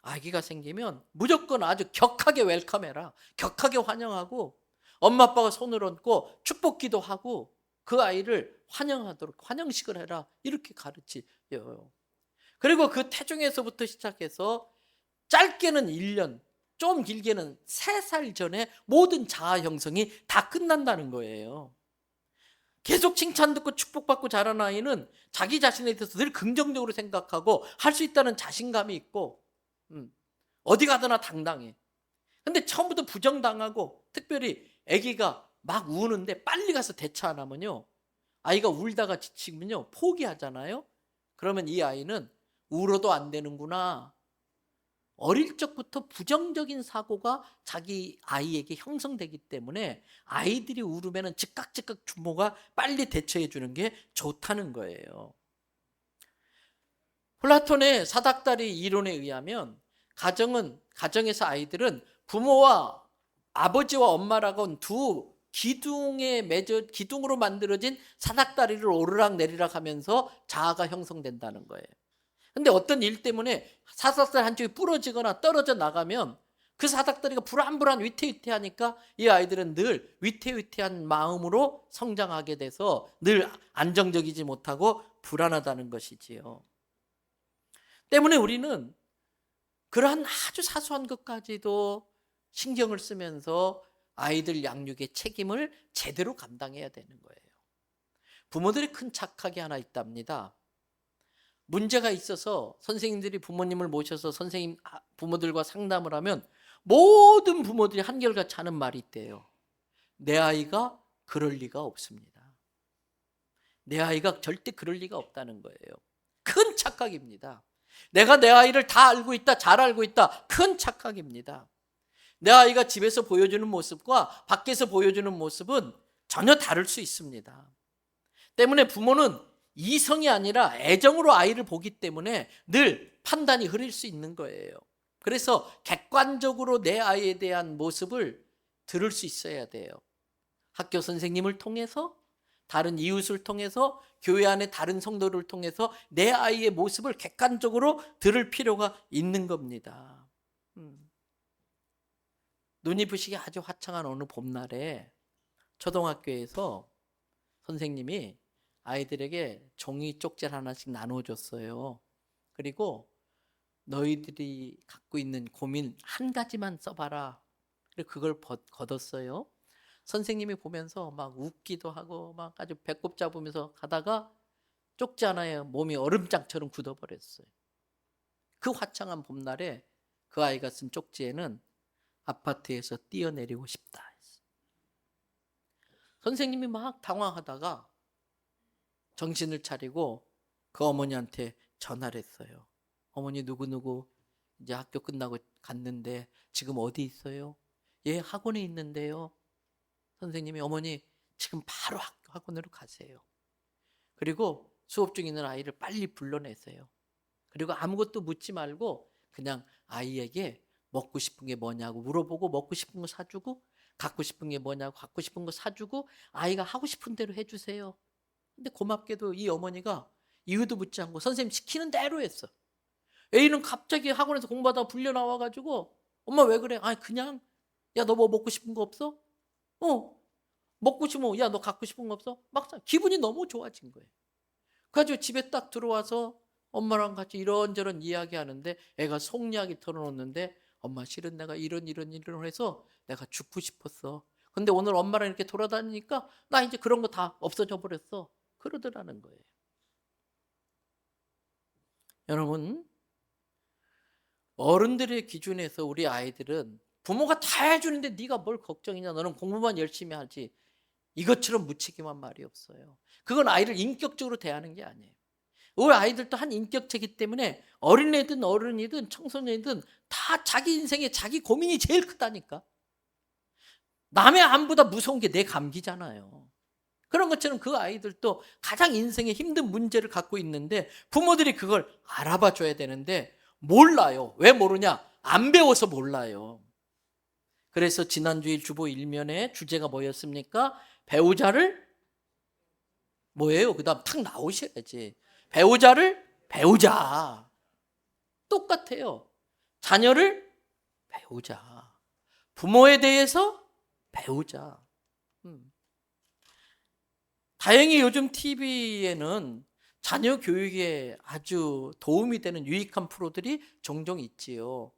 아기가 생기면 무조건 아주 격하게 웰컴해라. 격하게 환영하고 엄마 아빠가 손을 얹고 축복기도 하고 그 아이를 환영하도록 환영식을 해라. 이렇게 가르치요. 그리고 그 태중에서부터 시작해서 짧게는 1년, 좀 길게는 3살 전에 모든 자아 형성이 다 끝난다는 거예요. 계속 칭찬 듣고 축복받고 자란 아이는 자기 자신에 대해서 늘 긍정적으로 생각하고 할 수 있다는 자신감이 있고 어디 가더나 당당해. 근데 처음부터 부정당하고 특별히 아기가 막 우는데 빨리 가서 대처 안 하면요 아이가 울다가 지치면요 포기하잖아요. 그러면 이 아이는 울어도 안 되는구나. 어릴 적부터 부정적인 사고가 자기 아이에게 형성되기 때문에 아이들이 울으면 즉각 부모가 빨리 대처해 주는 게 좋다는 거예요. 플라톤의 사닥다리 이론에 의하면 가정에서 아이들은 부모와 아버지와 엄마라고 두 기둥으로 만들어진 사닥다리를 오르락내리락 하면서 자아가 형성된다는 거예요. 근데 어떤 일 때문에 사닥다리 한쪽이 부러지거나 떨어져 나가면 그 사닥다리가 불안불안 위태위태하니까 이 아이들은 늘 위태위태한 마음으로 성장하게 돼서 늘 안정적이지 못하고 불안하다는 것이지요. 때문에 우리는 그러한 아주 사소한 것까지도 신경을 쓰면서 아이들 양육의 책임을 제대로 감당해야 되는 거예요. 부모들의 큰 착각이 하나 있답니다. 문제가 있어서 선생님들이 부모님을 모셔서 부모들과 상담을 하면 모든 부모들이 한결같이 하는 말이 있대요. 내 아이가 그럴 리가 없습니다. 내 아이가 절대 그럴 리가 없다는 거예요. 큰 착각입니다. 내가 내 아이를 다 알고 있다, 잘 알고 있다, 큰 착각입니다. 내 아이가 집에서 보여주는 모습과 밖에서 보여주는 모습은 전혀 다를 수 있습니다. 때문에 부모는 이성이 아니라 애정으로 아이를 보기 때문에 늘 판단이 흐릴 수 있는 거예요. 그래서 객관적으로 내 아이에 대한 모습을 들을 수 있어야 돼요. 학교 선생님을 통해서, 다른 이웃을 통해서, 교회 안의 다른 성도를 통해서 내 아이의 모습을 객관적으로 들을 필요가 있는 겁니다. 눈이 부시게 아주 화창한 어느 봄날에 초등학교에서 선생님이 아이들에게 종이 쪽지를 하나씩 나눠줬어요. 그리고 너희들이 갖고 있는 고민 한 가지만 써봐라. 그리고 그걸 걷었어요. 선생님이 보면서 막 웃기도 하고 막 아주 배꼽 잡으면서 가다가 쪽지 하나에 몸이 얼음장처럼 굳어버렸어요. 그 화창한 봄날에 그 아이가 쓴 쪽지에는 아파트에서 뛰어내리고 싶다 했어요. 선생님이 막 당황하다가 정신을 차리고 그 어머니한테 전화를 했어요. 어머니 누구누구 이제 학교 끝나고 갔는데 지금 어디 있어요? 예, 학원에 있는데요. 선생님이 어머니 지금 바로 학원으로 가세요. 그리고 수업 중에 있는 아이를 빨리 불러내세요. 그리고 아무것도 묻지 말고 그냥 아이에게 먹고 싶은 게 뭐냐고 물어보고 먹고 싶은 거 사주고 갖고 싶은 게 뭐냐고 갖고 싶은 거 사주고 아이가 하고 싶은 대로 해주세요. 근데 고맙게도 이 어머니가 이유도 묻지 않고 선생님 시키는 대로 했어. A는 갑자기 학원에서 공부하다가 불려 나와가지고 엄마 왜 그래? 아니 그냥 야 너 뭐 먹고 싶은 거 없어? 먹고 싶으면 야 너 갖고 싶은 거 없어? 막상 기분이 너무 좋아진 거예요. 그래가지고 집에 딱 들어와서 엄마랑 같이 이런저런 이야기하는데 애가 속 이야기 털어놓는데 엄마 실은 내가 이런 해서 내가 죽고 싶었어. 근데 오늘 엄마랑 이렇게 돌아다니니까 나 이제 그런 거 다 없어져 버렸어. 그러더라는 거예요. 여러분, 어른들의 기준에서 우리 아이들은 부모가 다 해주는데 네가 뭘 걱정이냐, 너는 공부만 열심히 하지, 이것처럼 무책임한 말이 없어요. 그건 아이를 인격적으로 대하는 게 아니에요. 우리 아이들도 한 인격체이기 때문에 어린애든 어른이든 청소년이든 다 자기 인생에 자기 고민이 제일 크다니까. 남의 안보다 무서운 게 내 감기잖아요. 그런 것처럼 그 아이들도 가장 인생에 힘든 문제를 갖고 있는데 부모들이 그걸 알아봐 줘야 되는데 몰라요. 왜 모르냐? 안 배워서 몰라요. 그래서 지난주일 주보 1면의 주제가 뭐였습니까? 배우자를 뭐예요? 그 다음 탁 나오셔야지. 배우자를 배우자. 똑같아요. 자녀를 배우자. 부모에 대해서 배우자. 다행히 요즘 TV에는 자녀 교육에 아주 도움이 되는 유익한 프로들이 종종 있지요.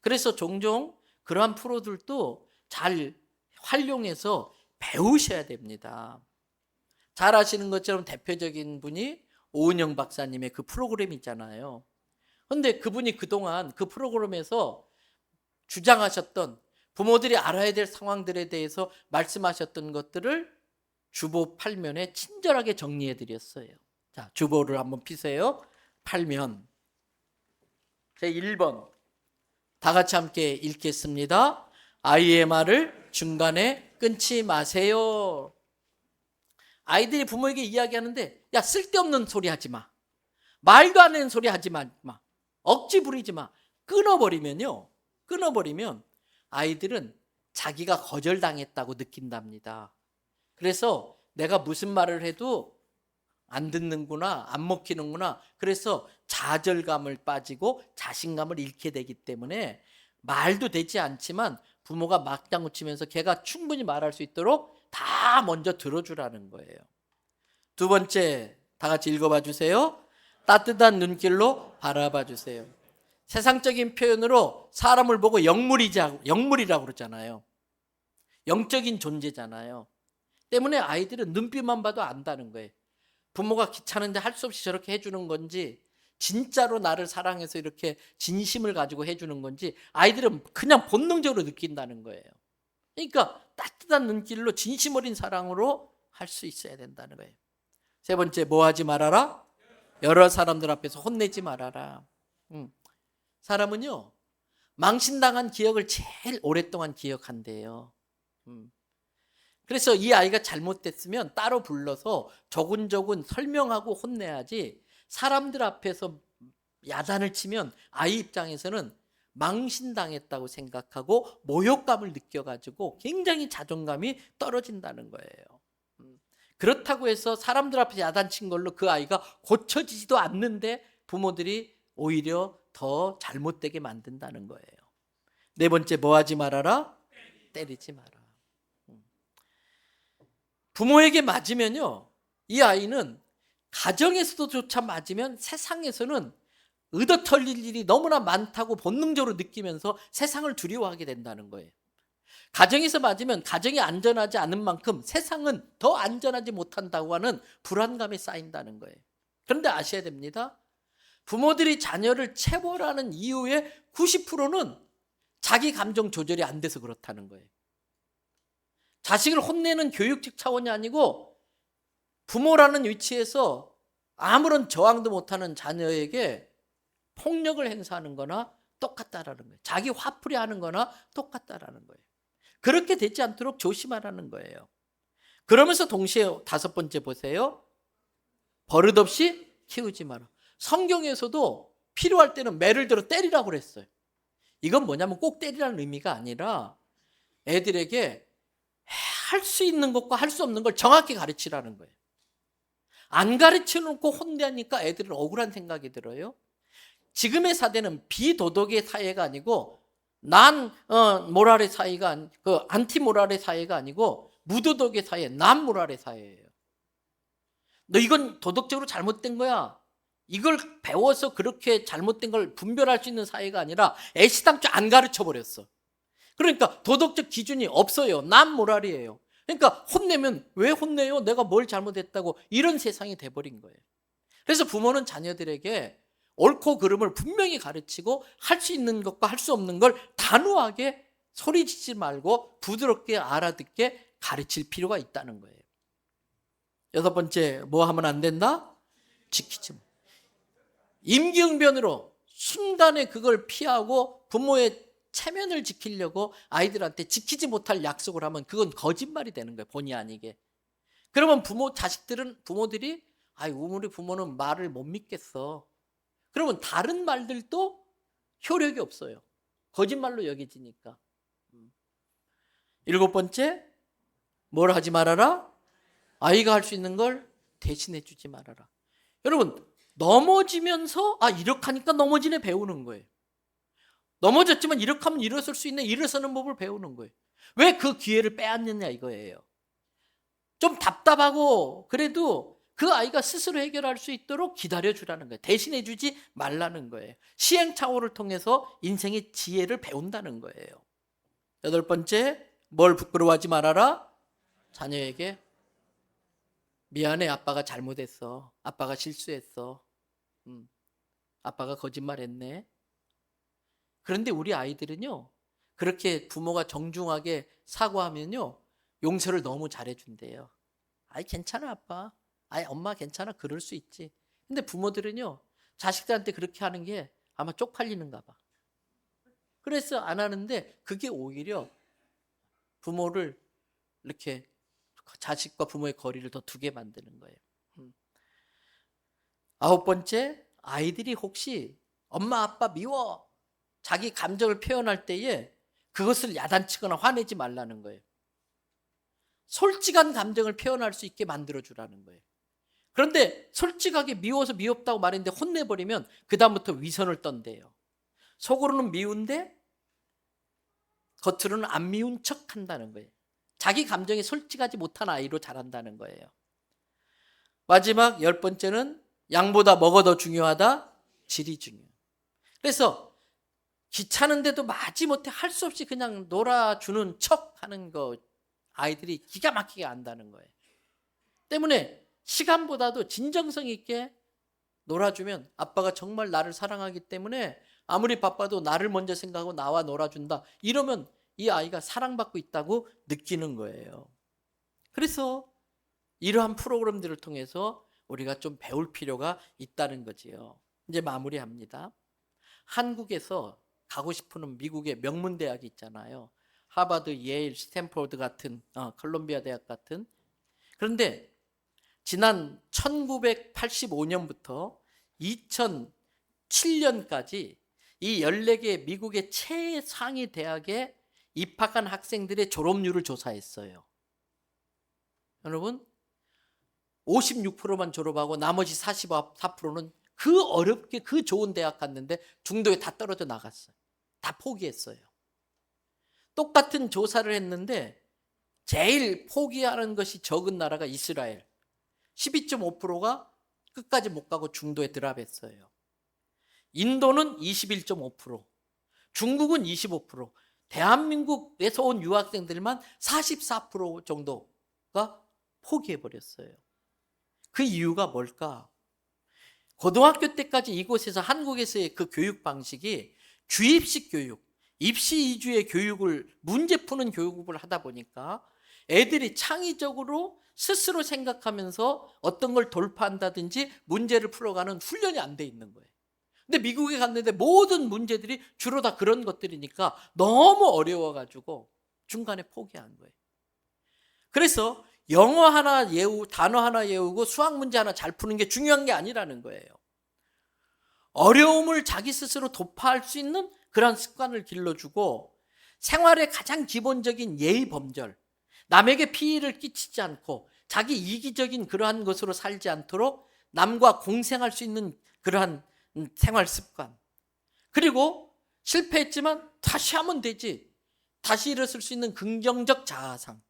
그래서 종종 그러한 프로들도 잘 활용해서 배우셔야 됩니다. 잘 아시는 것처럼 대표적인 분이 오은영 박사님의 그 프로그램 있잖아요. 그런데 그분이 그동안 그 프로그램에서 주장하셨던 부모들이 알아야 될 상황들에 대해서 말씀하셨던 것들을 주보 8면에 친절하게 정리해 드렸어요. 자, 주보를 한번 피세요. 8면 제 1번 다 같이 함께 읽겠습니다. 아이의 말을 중간에 끊지 마세요. 아이들이 부모에게 이야기하는데 야 쓸데없는 소리 하지 마. 말도 안 되는 소리 하지 마. 억지 부리지 마. 끊어버리면 아이들은 자기가 거절당했다고 느낀답니다. 그래서 내가 무슨 말을 해도 안 듣는구나, 안 먹히는구나. 그래서 좌절감을 빠지고 자신감을 잃게 되기 때문에 말도 되지 않지만 부모가 막장구 치면서 걔가 충분히 말할 수 있도록 다 먼저 들어주라는 거예요. 두 번째, 다 같이 읽어봐 주세요. 따뜻한 눈길로 바라봐 주세요. 세상적인 표현으로 사람을 보고 영물이라고 그러잖아요. 영적인 존재잖아요. 때문에 아이들은 눈빛만 봐도 안다는 거예요. 부모가 귀찮은데 할 수 없이 저렇게 해주는 건지 진짜로 나를 사랑해서 이렇게 진심을 가지고 해주는 건지 아이들은 그냥 본능적으로 느낀다는 거예요. 그러니까 따뜻한 눈길로 진심 어린 사랑으로 할 수 있어야 된다는 거예요. 세 번째, 뭐 하지 말아라? 여러 사람들 앞에서 혼내지 말아라. 사람은요, 망신당한 기억을 제일 오랫동안 기억한대요. 그래서 이 아이가 잘못됐으면 따로 불러서 조근조근 설명하고 혼내야지, 사람들 앞에서 야단을 치면 아이 입장에서는 망신당했다고 생각하고 모욕감을 느껴가지고 굉장히 자존감이 떨어진다는 거예요. 그렇다고 해서 사람들 앞에서 야단친 걸로 그 아이가 고쳐지지도 않는데 부모들이 오히려 더 잘못되게 만든다는 거예요. 네 번째, 뭐 하지 말아라? 때리지 마라. 부모에게 맞으면요, 이 아이는 가정에서도조차 맞으면 세상에서는 의도털릴 일이 너무나 많다고 본능적으로 느끼면서 세상을 두려워하게 된다는 거예요. 가정에서 맞으면 가정이 안전하지 않은 만큼 세상은 더 안전하지 못한다고 하는 불안감이 쌓인다는 거예요. 그런데 아셔야 됩니다. 부모들이 자녀를 체벌하는 이유의 90%는 자기 감정 조절이 안 돼서 그렇다는 거예요. 자식을 혼내는 교육적 차원이 아니고 부모라는 위치에서 아무런 저항도 못하는 자녀에게 폭력을 행사하는 거나 똑같다라는 거예요. 자기 화풀이 하는 거나 똑같다라는 거예요. 그렇게 되지 않도록 조심하라는 거예요. 그러면서 동시에 다섯 번째 보세요. 버릇없이 키우지 마라. 성경에서도 필요할 때는 매를 들어 때리라고 그랬어요. 이건 뭐냐면 꼭 때리라는 의미가 아니라 애들에게 할 수 있는 것과 할 수 없는 걸 정확히 가르치라는 거예요. 안 가르쳐 놓고 혼내니까 애들은 억울한 생각이 들어요. 지금의 사대는 비도덕의 사회가 아니고 모랄의 사회가, 안티 모랄의 사회가 아니고 무도덕의 사회, 난 모랄의 사회예요. 너 이건 도덕적으로 잘못된 거야. 이걸 배워서 그렇게 잘못된 걸 분별할 수 있는 사회가 아니라 애시당초 안 가르쳐 버렸어. 그러니까 도덕적 기준이 없어요. 난 모랄이에요. 그러니까 혼내면 왜 혼내요? 내가 뭘 잘못했다고, 이런 세상이 돼버린 거예요. 그래서 부모는 자녀들에게 옳고 그름을 분명히 가르치고 할 수 있는 것과 할 수 없는 걸 단호하게 소리치지 말고 부드럽게 알아듣게 가르칠 필요가 있다는 거예요. 여섯 번째, 뭐 하면 안 된다? 지키지 마. 임기응변으로 순간에 그걸 피하고 부모의 체면을 지키려고 아이들한테 지키지 못할 약속을 하면 그건 거짓말이 되는 거예요. 본의 아니게. 그러면 부모들이 우리 부모는 말을 못 믿겠어. 그러면 다른 말들도 효력이 없어요. 거짓말로 여겨지니까. 일곱 번째, 뭘 하지 말아라? 아이가 할 수 있는 걸 대신해 주지 말아라. 여러분, 넘어지면서 이렇게 하니까 넘어지네 배우는 거예요. 넘어졌지만 이렇게 하면 일어설 수 있네, 일어서는 법을 배우는 거예요. 왜 그 기회를 빼앗느냐 이거예요. 좀 답답하고 그래도 그 아이가 스스로 해결할 수 있도록 기다려주라는 거예요. 대신해 주지 말라는 거예요. 시행착오를 통해서 인생의 지혜를 배운다는 거예요. 여덟 번째, 뭘 부끄러워하지 말아라? 자녀에게 미안해, 아빠가 잘못했어. 아빠가 실수했어. 아빠가 거짓말했네. 그런데 우리 아이들은요, 그렇게 부모가 정중하게 사과하면요, 용서를 너무 잘해준대요. 괜찮아 아빠. 엄마 괜찮아, 그럴 수 있지. 근데 부모들은요, 자식들한테 그렇게 하는 게 아마 쪽팔리는가 봐. 그래서 안 하는데 그게 오히려 부모를 이렇게, 자식과 부모의 거리를 더 두게 만드는 거예요. 아홉 번째, 아이들이 혹시 엄마 아빠 미워, 자기 감정을 표현할 때에 그것을 야단치거나 화내지 말라는 거예요. 솔직한 감정을 표현할 수 있게 만들어주라는 거예요. 그런데 솔직하게 미워서 미웠다고 말했는데 혼내버리면 그 다음부터 위선을 떤대요. 속으로는 미운데 겉으로는 안 미운 척 한다는 거예요. 자기 감정에 솔직하지 못한 아이로 자란다는 거예요. 마지막 열 번째는 양보다 뭐가 더 중요하다? 질이 중요해요. 그래서 귀찮은데도 마지못해 할 수 없이 그냥 놀아주는 척 하는 거 아이들이 기가 막히게 안다는 거예요. 때문에 시간보다도 진정성 있게 놀아주면 아빠가 정말 나를 사랑하기 때문에 아무리 바빠도 나를 먼저 생각하고 나와 놀아준다, 이러면 이 아이가 사랑받고 있다고 느끼는 거예요. 그래서 이러한 프로그램들을 통해서 우리가 좀 배울 필요가 있다는 거지요. 이제 마무리합니다. 한국에서 가고 싶은 미국의 명문대학이 있잖아요. 하버드, 예일, 스탠포드 같은 콜롬비아 대학 같은. 그런데 지난 1985년부터 2007년까지 이 14개 미국의 최상위 대학에 입학한 학생들의 졸업률을 조사했어요. 여러분, 56%만 졸업하고 나머지 44%는 그 어렵게 그 좋은 대학 갔는데 중도에 다 떨어져 나갔어요. 다 포기했어요. 똑같은 조사를 했는데 제일 포기하는 것이 적은 나라가 이스라엘. 12.5%가 끝까지 못 가고 중도에 드랍했어요. 인도는 21.5%, 중국은 25%, 대한민국에서 온 유학생들만 44% 정도가 포기해버렸어요. 그 이유가 뭘까? 고등학교 때까지 이곳에서 한국에서의 그 교육 방식이 주입식 교육, 입시 위주의 교육을 문제 푸는 교육을 하다 보니까 애들이 창의적으로 스스로 생각하면서 어떤 걸 돌파한다든지 문제를 풀어가는 훈련이 안 돼 있는 거예요. 근데 미국에 갔는데 모든 문제들이 주로 다 그런 것들이니까 너무 어려워가지고 중간에 포기한 거예요. 그래서 영어 하나 단어 하나 외우고 수학 문제 하나 잘 푸는 게 중요한 게 아니라는 거예요. 어려움을 자기 스스로 돌파할 수 있는 그런 습관을 길러주고 생활의 가장 기본적인 예의 범절, 남에게 피해를 끼치지 않고 자기 이기적인 그러한 것으로 살지 않도록 남과 공생할 수 있는 그러한 생활 습관, 그리고 실패했지만 다시 하면 되지, 다시 일어설 수 있는 긍정적 자아상,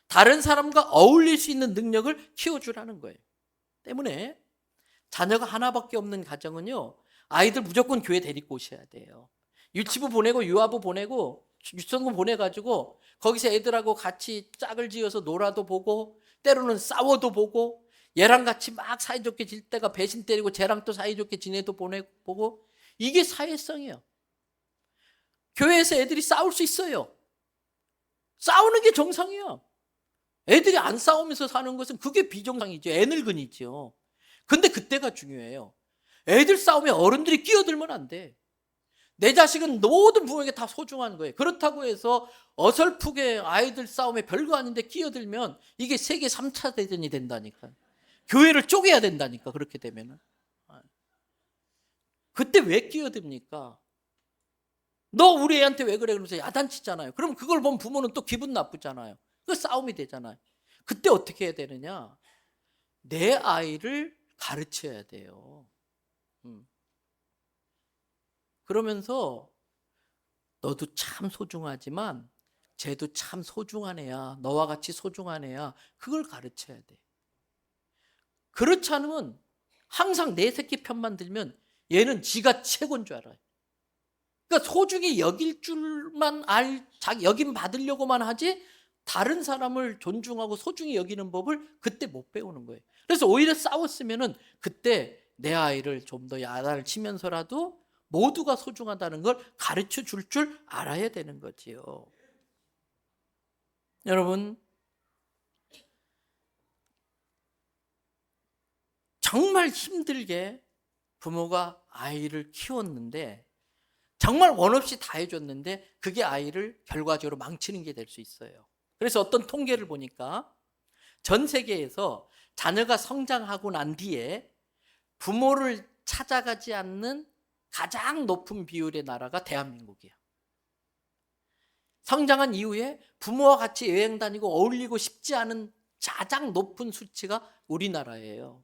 다른 사람과 어울릴 수 있는 능력을 키워주라는 거예요. 때문에 자녀가 하나밖에 없는 가정은요, 아이들 무조건 교회 데리고 오셔야 돼요. 유치부 보내고 유아부 보내고 유치원 보내가지고 거기서 애들하고 같이 짝을 지어서 놀아도 보고 때로는 싸워도 보고 얘랑 같이 막 사이좋게 질 때가 배신 때리고 쟤랑 또 사이좋게 지내도 보고, 이게 사회성이에요. 교회에서 애들이 싸울 수 있어요. 싸우는 게 정상이야. 애들이 안 싸우면서 사는 것은 그게 비정상이죠. 애늙은이죠. 근데 그때가 중요해요. 애들 싸움에 어른들이 끼어들면 안 돼. 내 자식은 모든 부모에게 다 소중한 거예요. 그렇다고 해서 어설프게 아이들 싸움에 별거 아닌데 끼어들면 이게 세계 3차 대전이 된다니까. 교회를 쪼개야 된다니까, 그렇게 되면은. 그때 왜 끼어듭니까? 너 우리 애한테 왜 그래? 그러면서 야단치잖아요. 그럼 그걸 보면 부모는 또 기분 나쁘잖아요. 그 싸움이 되잖아요. 그때 어떻게 해야 되느냐? 내 아이를 가르쳐야 돼요. 그러면서 너도 참 소중하지만 쟤도 참 소중한 애야. 너와 같이 소중한 애야. 그걸 가르쳐야 돼. 그렇지 않으면 항상 내 새끼 편만 들면 얘는 지가 최고인 줄 알아요. 그러니까 소중히 여길 줄만 자기 여김 받으려고만 하지 다른 사람을 존중하고 소중히 여기는 법을 그때 못 배우는 거예요. 그래서 오히려 싸웠으면은 그때 내 아이를 좀 더 야단을 치면서라도 모두가 소중하다는 걸 가르쳐 줄 알아야 되는 거지요. 여러분, 정말 힘들게 부모가 아이를 키웠는데 정말 원 없이 다 해줬는데 그게 아이를 결과적으로 망치는 게 될 수 있어요. 그래서 어떤 통계를 보니까 전 세계에서 자녀가 성장하고 난 뒤에 부모를 찾아가지 않는 가장 높은 비율의 나라가 대한민국이에요. 성장한 이후에 부모와 같이 여행 다니고 어울리고 싶지 않은 가장 높은 수치가 우리나라예요.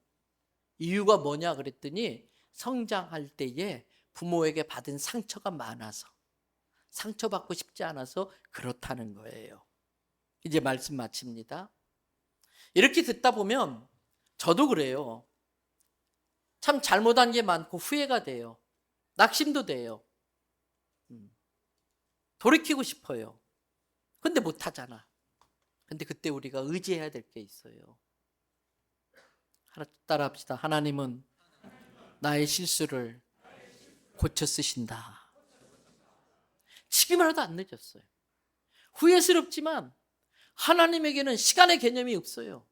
이유가 뭐냐 그랬더니 성장할 때에 부모에게 받은 상처가 많아서, 상처받고 싶지 않아서 그렇다는 거예요. 이제 말씀 마칩니다. 이렇게 듣다 보면 저도 그래요. 참 잘못한 게 많고 후회가 돼요. 낙심도 돼요. 돌이키고 싶어요. 근데 못하잖아. 근데 그때 우리가 의지해야 될 게 있어요. 하나 따라 합시다. 하나님은 나의 실수를 고쳐 쓰신다. 지금 하나도 안 늦었어요. 후회스럽지만 하나님에게는 시간의 개념이 없어요.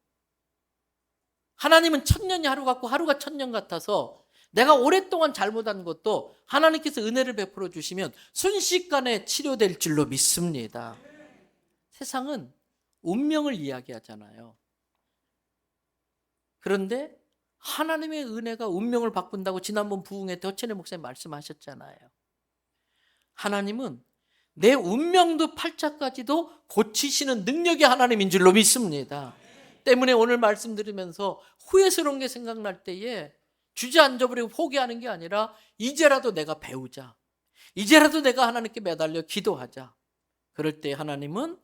하나님은 천년이 하루 같고 하루가 천년 같아서 내가 오랫동안 잘못한 것도 하나님께서 은혜를 베풀어 주시면 순식간에 치료될 줄로 믿습니다. 세상은 운명을 이야기하잖아요. 그런데 하나님의 은혜가 운명을 바꾼다고 지난번 부흥회 때 허천의 목사님 말씀하셨잖아요. 하나님은 내 운명도 팔자까지도 고치시는 능력이 하나님인 줄로 믿습니다. 때문에 오늘 말씀 들으면서 후회스러운 게 생각날 때에 주저앉아버리고 포기하는 게 아니라 이제라도 내가 배우자. 이제라도 내가 하나님께 매달려 기도하자. 그럴 때 하나님은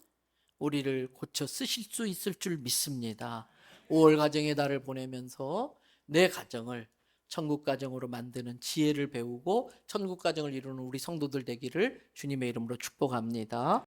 우리를 고쳐 쓰실 수 있을 줄 믿습니다. 5월 가정의 달을 보내면서 내 가정을 천국 가정으로 만드는 지혜를 배우고 천국 가정을 이루는 우리 성도들 되기를 주님의 이름으로 축복합니다.